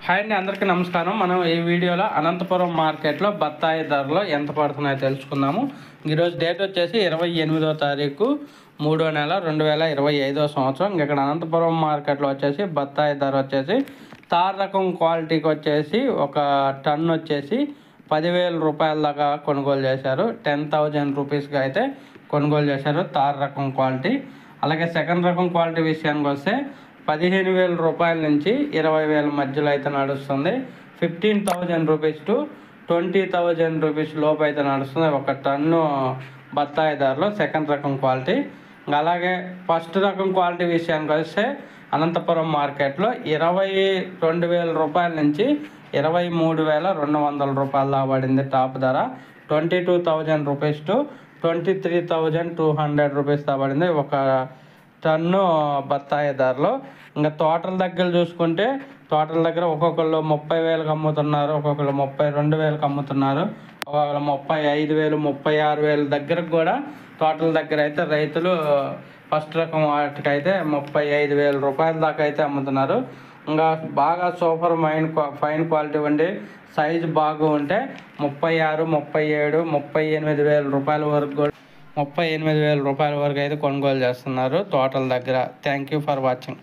Hi అండి, అందరికీ నమస్కారం. మనం ఈ వీడియోలో అనంతపురం మార్కెట్లో బత్తాయి ధరలు ఎంత పడుతున్నాయో తెలుసుకుందాము. ఈరోజు డేట్ వచ్చేసి 28వ తారీఖు 3వ నెల 2025వ సంవత్సరం. ఇక్కడ అనంతపురం మార్కెట్లో వచ్చేసి బత్తాయి ధర వచ్చేసి తార్ రకం క్వాలిటీకి వచ్చేసి ఒక టన్ వచ్చేసి 10,000 రూపాయల దాకా కొనుగోలు చేశారు. 10,000 రూపీస్గా అయితే కొనుగోలు చేశారు తార్ రకం క్వాలిటీ. అలాగే సెకండ్ రకం క్వాలిటీ విషయానికి వస్తే 15,000 రూపాయల నుంచి 20,000 మధ్యలో అయితే నడుస్తుంది. 15,000 రూపీస్ టు 20,000 రూపీస్ లోపు అయితే నడుస్తుంది ఒక టన్ను బత్తాయి ధరలో సెకండ్ రకం క్వాలిటీ. అలాగే ఫస్ట్ రకం క్వాలిటీ విషయానికి వస్తే అనంతపురం మార్కెట్లో 22,000 రూపాయల నుంచి 23,200 రూపాయల దాకా పడింది టాప్ ధర. 22,000 రూపీస్ టు 23,200 రూపీస్ దాకా పడింది ఒక టన్ను బత్తాయి ధరలు. ఇంకా తోటల దగ్గర చూసుకుంటే తోటల దగ్గర ఒక్కొక్కళ్ళు 30,000కి అమ్ముతున్నారు, ఒక్కొక్కళ్ళు 32,000కి అమ్ముతున్నారు, ఒక్కొక్కళ్ళు 35,000 36,000 దగ్గరకు కూడా తోటల దగ్గర అయితే రైతులు ఫస్ట్ రకం వాటికైతే 35,000 రూపాయల దాకా అయితే అమ్ముతున్నారు. ఇంకా బాగా సూపర్ ఫైన్ క్వాలిటీ ఉండి సైజు బాగా ఉంటే 36,000 37,000 38,000 రూపాయల వరకు కూడా 38,000 రూపాయల వరకు అయితే కొనుగోలు చేస్తున్నారు తోటల దగ్గర. Thank you for watching.